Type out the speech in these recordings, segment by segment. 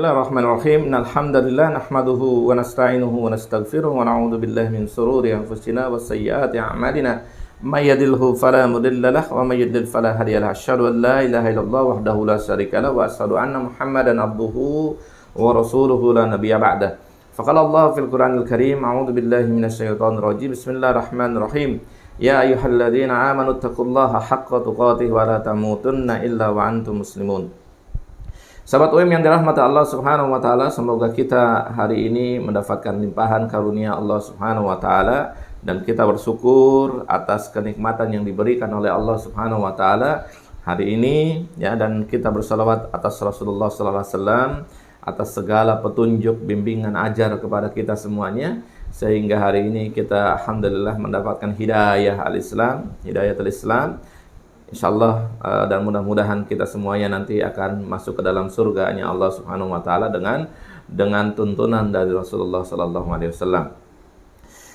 Bismillahirrahmanirrahim. Innalhamdalillah nahmaduhu wa nasta'inuhu wa nastaghfiruh wa na'udzu billahi min shururi anfusina wa sayyiati a'malina. May yahdihillahu fala mudilla lahu wa may yudlil fala hadiya lahu. Asyhadu an la ilaha illallah wahdahu la syarika lahu wa asyhadu anna Muhammadan abduhu wa rasuluhu la nabiyya ba'dah. Faqala Allah fil Qur'anil Karim, a'udzu billahi minasy syaithanir rajim. Bismillahirrahmanirrahim. Ya ayyuhalladzina amanu taqullaha haqqa tuqatih wa la tamutunna illa wa antum muslimun. Sahabat UM yang dirahmati Allah Subhanahu wa taala, semoga kita hari ini mendapatkan limpahan karunia Allah Subhanahu wa taala dan kita bersyukur atas kenikmatan yang diberikan oleh Allah Subhanahu wa taala hari ini ya, dan kita bersalawat atas Rasulullah sallallahu alaihi wasallam atas segala petunjuk, bimbingan, ajar kepada kita semuanya sehingga hari ini kita alhamdulillah mendapatkan hidayah al-Islam, hidayatul Islam. Insyaallah dan mudah-mudahan kita semuanya nanti akan masuk ke dalam surganya Allah Subhanahu wa taala dengan tuntunan dari Rasulullah sallallahu alaihi wasallam.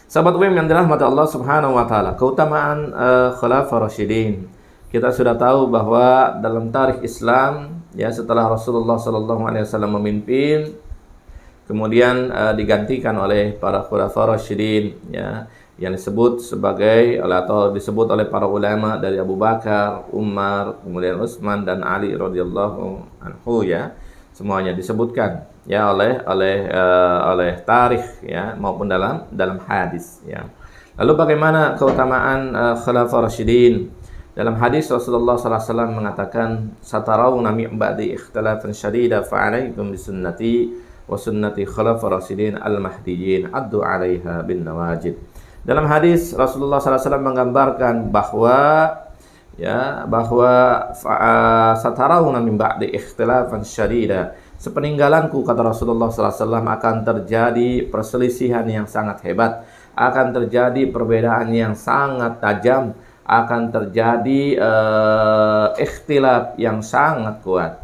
Sahabat UM yang dirahmati Allah Subhanahu wa taala, keutamaan Khulafaur Rasyidin. Kita sudah tahu bahwa dalam tarikh Islam ya, setelah Rasulullah sallallahu alaihi wasallam memimpin kemudian digantikan oleh para Khulafaur Rasyidin ya, yang disebut sebagai atau disebut oleh para ulama dari Abu Bakar, Umar, kemudian Utsman dan Ali radhiyallahu anhu ya. Semuanya disebutkan ya oleh tarikh ya maupun dalam hadis ya. Lalu bagaimana keutamaan Khulafaur Rasyidin? Dalam hadis Rasulullah sallallahu alaihi wasallam mengatakan, "Satarawna min ba'di ikhtilafan syadida fa 'alaikum bisunnati wa sunnati Khulafaur Rasyidin al-mahdiyyin addu 'alaiha bin nawajid." Dalam hadis Rasulullah SAW menggambarkan bahwa satarawna min ba'di ikhtilafan syadida, sepeninggalanku kata Rasulullah SAW akan terjadi perselisihan yang sangat hebat, akan terjadi perbedaan yang sangat tajam, akan terjadi ikhtilaf yang sangat kuat.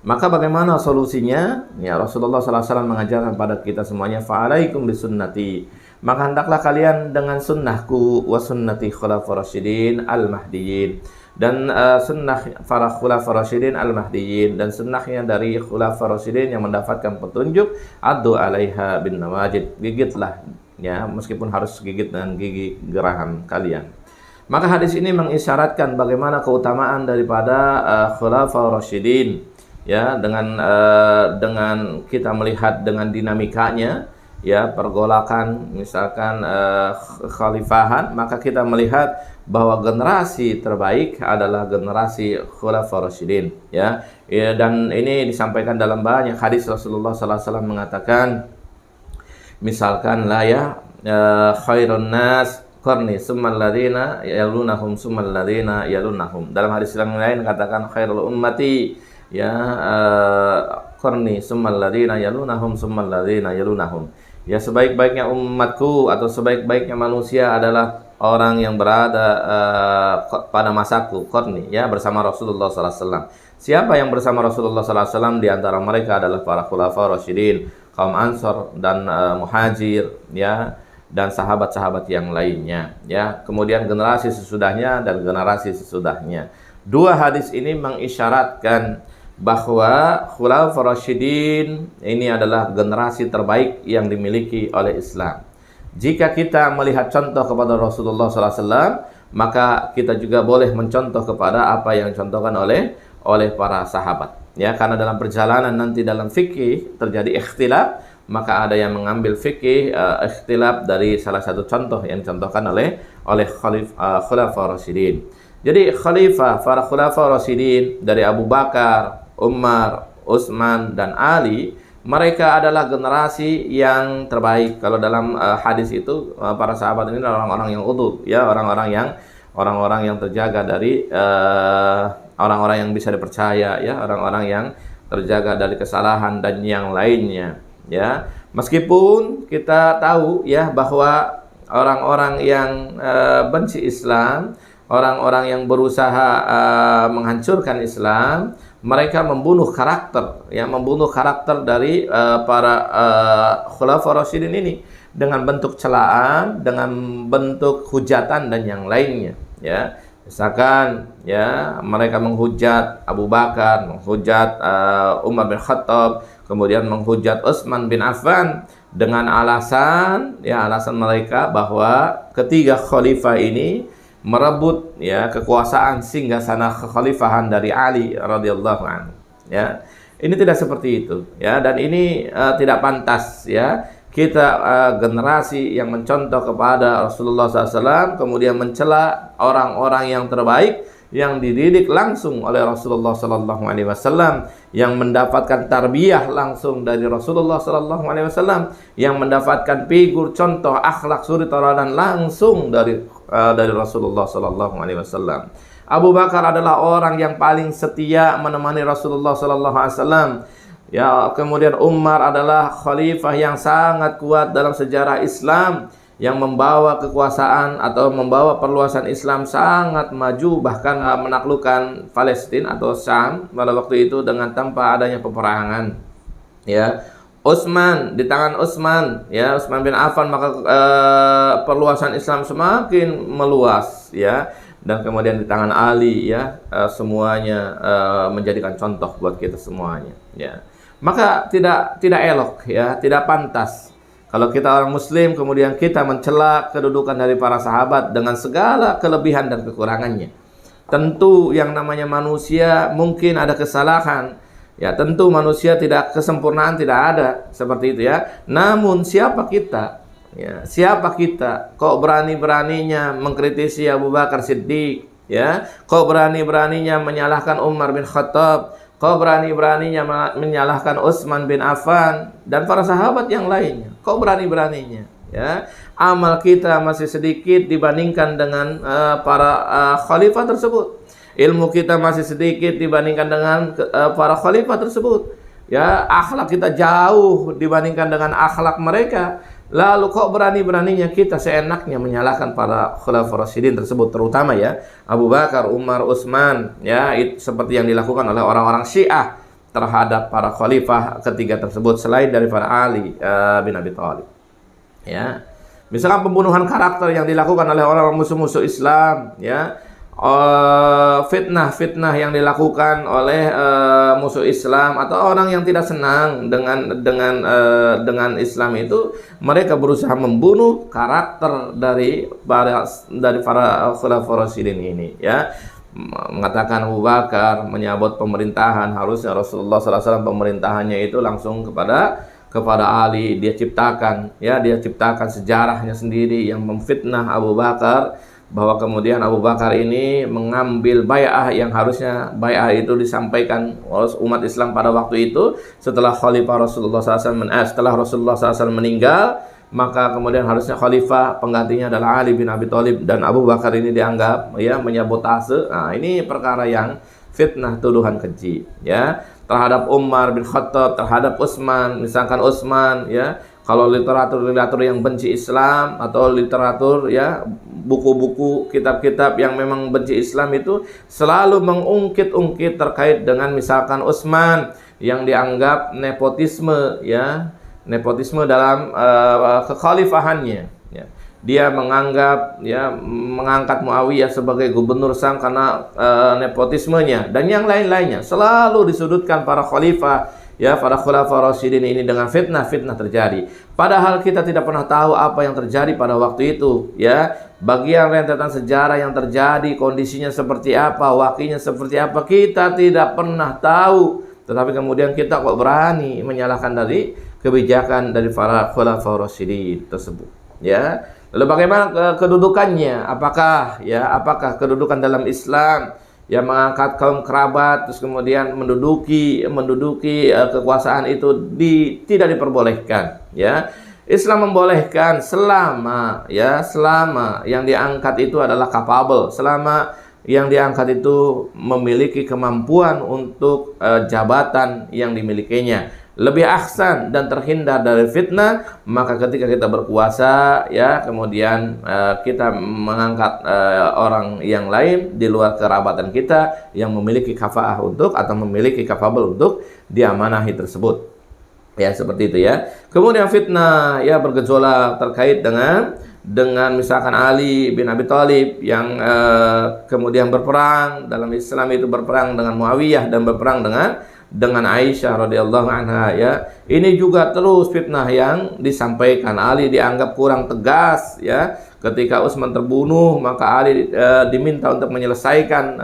Maka bagaimana solusinya? Ya, Rasulullah SAW mengajarkan pada kita semuanya, fa'alaikum bisunnati, maka hendaklah kalian dengan sunnahku wa sunnati Khulafaur Rasyidin al-mahdiyyin, dan sunnah para Khulafaur Rasyidin al-mahdiyyin, dan sunnahnya dari Khulafaur Rasyidin yang mendapatkan petunjuk, addu 'alaiha bin nawajid, gigitlah ya, meskipun harus gigit dengan gigi geraham kalian. Maka hadis ini mengisyaratkan bagaimana keutamaan daripada Khulafaur Rasyidin ya, dengan kita melihat dengan dinamikanya ya, pergolakan misalkan khalifahan, maka kita melihat bahwa generasi terbaik adalah generasi Khulafaur Rasyidin ya. Dan ini disampaikan dalam banyak hadis. Rasulullah sallallahu alaihi wasallam mengatakan misalkan khairun nas qarni summal ladzina yalunahum summal ladzina yalunahum. Dalam hadis yang lain katakan khairul ummati qarni summal ladzina yalunahum summal ladzina yalunahum. Ya, sebaik-baiknya umatku atau sebaik-baiknya manusia adalah orang yang berada pada masaku, qarni ya, bersama Rasulullah sallallahu alaihi wasallam. Siapa yang bersama Rasulullah sallallahu alaihi wasallam? Di antara mereka adalah para Khulafaur Rasyidin, kaum Ansor dan Muhajir ya, dan sahabat-sahabat yang lainnya ya. Kemudian generasi sesudahnya dan generasi sesudahnya. Dua hadis ini mengisyaratkan bahwa Khulafaur Rasyidin ini adalah generasi terbaik yang dimiliki oleh Islam. Jika kita melihat contoh kepada Rasulullah SAW, maka kita juga boleh mencontoh kepada apa yang dicontohkan oleh para sahabat. Ya, karena dalam perjalanan nanti dalam fikih terjadi ikhtilaf, maka ada yang mengambil fikih ikhtilaf dari salah satu contoh yang dicontohkan oleh Khulafaur Rasyidin. Jadi para Khulafaur Rasyidin dari Abu Bakar, Umar, Utsman dan Ali, mereka adalah generasi yang terbaik. Kalau dalam hadis itu para sahabat ini adalah orang-orang yang udul ya, orang-orang yang terjaga dari orang-orang yang bisa dipercaya ya, orang-orang yang terjaga dari kesalahan dan yang lainnya ya. Meskipun kita tahu ya bahwa orang-orang yang benci Islam, orang-orang yang berusaha menghancurkan Islam, mereka membunuh karakter dari para Khulafaur Rasyidin ini dengan bentuk celaan, dengan bentuk hujatan dan yang lainnya ya. Misalkan ya mereka menghujat Abu Bakar, menghujat Umar bin Khattab, kemudian menghujat Utsman bin Affan dengan alasan mereka bahwa ketiga khalifah ini merebut ya kekuasaan singgasana kekhalifahan dari Ali radhiyallahu anhu. Ya. Ini tidak seperti itu ya, dan ini tidak pantas ya. Kita generasi yang mencontoh kepada Rasulullah SAW kemudian mencela orang-orang yang terbaik yang dididik langsung oleh Rasulullah SAW, yang mendapatkan tarbiyah langsung dari Rasulullah SAW, yang mendapatkan figur contoh akhlak suri tauladan langsung dari Rasulullah SAW. Abu Bakar adalah orang yang paling setia menemani Rasulullah SAW. Ya, kemudian Umar adalah khalifah yang sangat kuat dalam sejarah Islam, yang membawa kekuasaan atau membawa perluasan Islam sangat maju, bahkan menaklukkan Palestina atau Syam pada waktu itu dengan tanpa adanya peperangan. Ya, Utsman, di tangan Utsman, ya Utsman bin Affan, maka perluasan Islam semakin meluas, ya. Dan kemudian di tangan Ali, ya semuanya menjadikan contoh buat kita semuanya, ya. Maka tidak elok, ya, tidak pantas kalau kita orang Muslim kemudian kita mencela kedudukan dari para sahabat dengan segala kelebihan dan kekurangannya. Tentu yang namanya manusia mungkin ada kesalahan, ya tentu manusia tidak kesempurnaan, tidak ada seperti itu ya. Namun siapa kita? Ya, siapa kita? Kok berani-beraninya mengkritisi Abu Bakar Siddiq? Ya, kok berani-beraninya menyalahkan Umar bin Khattab? Kau berani-beraninya menyalahkan Utsman bin Affan dan para sahabat yang lainnya. Kau berani-beraninya, ya. Amal kita masih sedikit dibandingkan dengan para khalifah tersebut. Ilmu kita masih sedikit dibandingkan dengan para khalifah tersebut. Ya, akhlak kita jauh dibandingkan dengan akhlak mereka. Lalu kok berani-beraninya kita seenaknya menyalahkan para khulafaur rasyidin tersebut, terutama ya Abu Bakar, Umar, Utsman, ya seperti yang dilakukan oleh orang-orang Syiah terhadap para khalifah ketiga tersebut selain daripada Ali bin Abi Thalib. Ya. Misalkan pembunuhan karakter yang dilakukan oleh orang musuh-musuh Islam, ya. Fitnah-fitnah yang dilakukan oleh musuh Islam atau orang yang tidak senang dengan Islam itu, mereka berusaha membunuh karakter dari para khulafaur rasyidin ini, ya. Mengatakan Abu Bakar menyabot pemerintahan, harusnya Rasulullah SAW pemerintahannya itu langsung kepada Ali. Dia ciptakan sejarahnya sendiri yang memfitnah Abu Bakar, bahwa kemudian Abu Bakar ini mengambil bai'ah yang harusnya bai'ah itu disampaikan oleh umat Islam pada waktu itu setelah khalifah Rasulullah SAW setelah Rasulullah SAW meninggal, maka kemudian harusnya khalifah penggantinya adalah Ali bin Abi Thalib, dan Abu Bakar ini dianggap ya menyabotase. Nah, ini perkara yang fitnah, tuduhan keji, ya, terhadap Umar bin Khattab, terhadap Utsman. Misalkan Utsman, ya, kalau literatur yang benci Islam atau literatur ya buku-buku kitab-kitab yang memang benci Islam itu selalu mengungkit-ungkit terkait dengan misalkan Utsman yang dianggap nepotisme, ya, nepotisme dalam kekhalifahannya, ya. Dia menganggap, ya, mengangkat Muawiyah sebagai gubernur Syam karena nepotismenya dan yang lain-lainnya. Selalu disudutkan para khalifah, ya, para khulafaur rasyidin ini dengan fitnah-fitnah terjadi. Padahal kita tidak pernah tahu apa yang terjadi pada waktu itu, ya. Bagian rentetan sejarah yang terjadi, kondisinya seperti apa, wakilnya seperti apa, kita tidak pernah tahu. Tetapi kemudian kita kok berani menyalahkan dari kebijakan dari para khulafaur rasyidin tersebut, ya. Lalu bagaimana kedudukannya? Apakah kedudukan dalam Islam yang mengangkat kaum kerabat terus kemudian menduduki kekuasaan itu tidak diperbolehkan, ya. Islam membolehkan selama yang diangkat itu adalah capable, selama yang diangkat itu memiliki kemampuan untuk jabatan yang dimilikinya, lebih ahsan dan terhindar dari fitnah. Maka ketika kita berkuasa, ya, kemudian kita mengangkat orang yang lain di luar kerabatan kita yang memiliki kafaah atau memiliki capable untuk diamanahi tersebut, ya, seperti itu, ya. Kemudian fitnah, ya, bergejolak terkait dengan dengan misalkan Ali bin Abi Thalib yang kemudian berperang dalam Islam itu, berperang dengan Muawiyah dan berperang dengan Aisyah radhiyallahu anha, ya. Ini juga terus fitnah yang disampaikan. Ali dianggap kurang tegas, ya. Ketika Utsman terbunuh, maka Ali diminta untuk menyelesaikan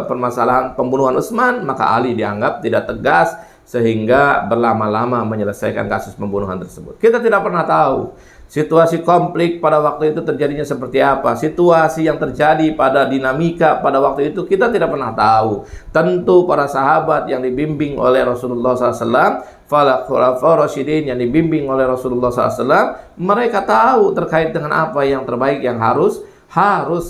permasalahan pembunuhan Utsman, maka Ali dianggap tidak tegas sehingga berlama-lama menyelesaikan kasus pembunuhan tersebut. Kita tidak pernah tahu situasi konflik pada waktu itu terjadinya seperti apa. Situasi yang terjadi pada dinamika pada waktu itu kita tidak pernah tahu. Tentu para sahabat yang dibimbing oleh Rasulullah SAW, para khulafaur rasyidin yang dibimbing oleh Rasulullah SAW, mereka tahu terkait dengan apa yang terbaik yang harus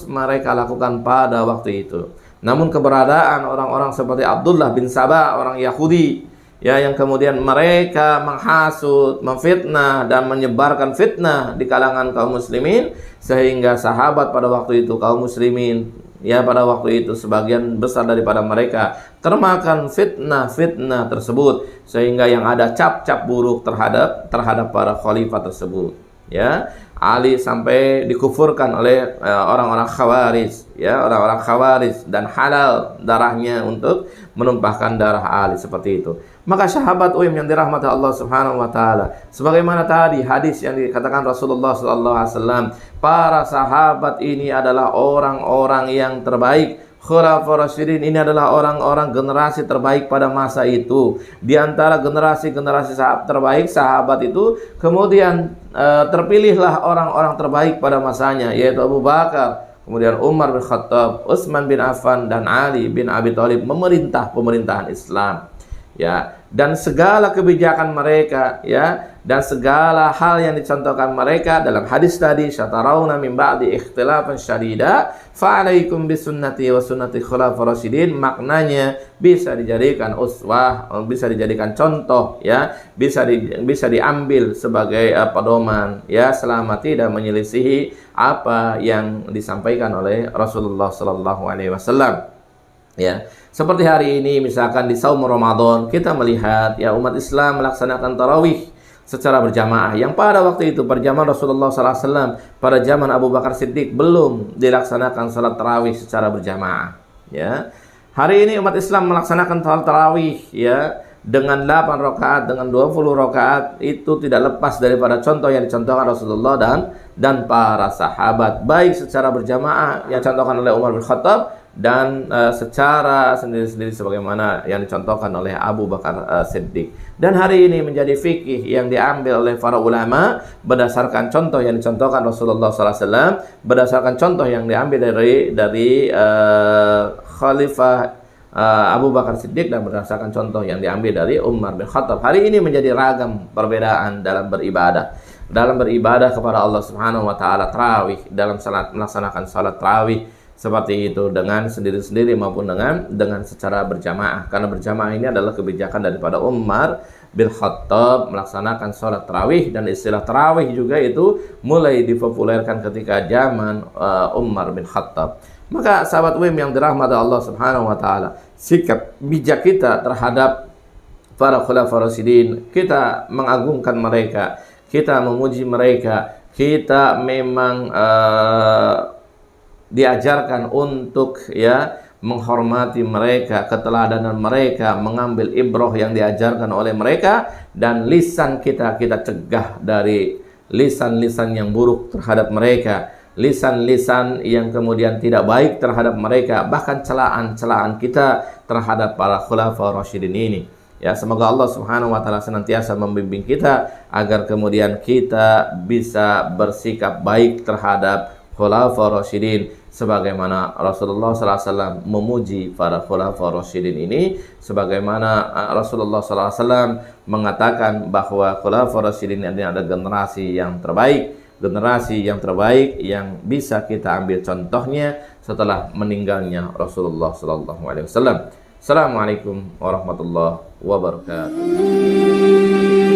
mereka lakukan pada waktu itu. Namun keberadaan orang-orang seperti Abdullah bin Sabah, orang Yahudi, ya, yang kemudian mereka menghasut, memfitnah dan menyebarkan fitnah di kalangan kaum muslimin, sehingga sahabat pada waktu itu, kaum muslimin, ya, pada waktu itu sebagian besar daripada mereka termakan fitnah tersebut, sehingga yang ada cap-cap buruk terhadap para khalifah tersebut, ya. Ali sampai dikufurkan oleh orang-orang Khawarij, ya, orang-orang Khawarij, dan halal darahnya untuk menumpahkan darah Ali seperti itu. Maka sahabat yang dirahmati Allah Subhanahu wa taala, sebagaimana tadi hadis yang dikatakan Rasulullah sallallahu alaihi wasallam, para sahabat ini adalah orang-orang yang terbaik. Khulafaur Rasyidin ini adalah orang-orang generasi terbaik pada masa itu. Di antara generasi-generasi terbaik sahabat itu, kemudian terpilihlah orang-orang terbaik pada masanya, yaitu Abu Bakar, kemudian Umar bin Khattab, Utsman bin Affan, dan Ali bin Abi Thalib memerintah pemerintahan Islam, ya. Dan segala kebijakan mereka, ya, dan segala hal yang dicontohkan mereka dalam hadis tadi, syatarawna min ba'di ikhtilafan syadida fa'alaikum bisunnati wa sunnati khulafaur rasyidin, maknanya bisa dijadikan uswah, bisa dijadikan contoh, ya, bisa diambil sebagai pedoman, ya, selama tidak menyelisihi apa yang disampaikan oleh Rasulullah sallallahu alaihi wasallam, ya. Seperti hari ini misalkan di saum Ramadan, kita melihat, ya, umat Islam melaksanakan tarawih secara berjamaah, yang pada waktu itu pada zaman Rasulullah SAW, pada zaman Abu Bakar Siddiq belum dilaksanakan salat tarawih secara berjamaah, ya. Hari ini umat Islam melaksanakan salat tarawih, ya, dengan 8 rakaat, dengan 20 rakaat, itu tidak lepas daripada contoh yang dicontohkan Rasulullah dan para sahabat, baik secara berjamaah yang dicontohkan oleh Umar bin Khattab, dan secara sendiri-sendiri sebagaimana yang dicontohkan oleh Abu Bakar Siddiq. Dan hari ini menjadi fikih yang diambil oleh para ulama berdasarkan contoh yang dicontohkan Rasulullah SAW, berdasarkan contoh yang diambil dari Khalifah Abu Bakar Siddiq, dan berdasarkan contoh yang diambil dari Umar bin Khattab. Hari ini menjadi ragam perbedaan dalam beribadah kepada Allah Subhanahu wa taala, tarawih, dalam melaksanakan salat tarawih seperti itu dengan sendiri-sendiri maupun dengan secara berjamaah. Karena berjamaah ini adalah kebijakan daripada Umar bin Khattab melaksanakan sholat tarawih, dan istilah tarawih juga itu mulai dipopulerkan ketika zaman Umar bin Khattab. Maka sahabat yang dirahmati Allah Subhanahu wa taala, sikap bijak kita terhadap para khulafaur rasyidin, kita mengagungkan mereka, kita memuji mereka, kita memang diajarkan untuk, ya, menghormati mereka, keteladanan mereka, mengambil ibrah yang diajarkan oleh mereka, dan lisan kita cegah dari lisan-lisan yang buruk terhadap mereka, lisan-lisan yang kemudian tidak baik terhadap mereka, bahkan celaan-celaan kita terhadap para khulafaur rasyidin ini. Ya, semoga Allah Subhanahu wa taala senantiasa membimbing kita agar kemudian kita bisa bersikap baik terhadap khulafaur rasyidin, sebagaimana Rasulullah SAW memuji para khulafaur rasyidin ini, sebagaimana Rasulullah SAW mengatakan bahwa khulafaur rasyidin ini adalah generasi yang terbaik yang bisa kita ambil contohnya setelah meninggalnya Rasulullah SAW. Assalamualaikum warahmatullahi wabarakatuh.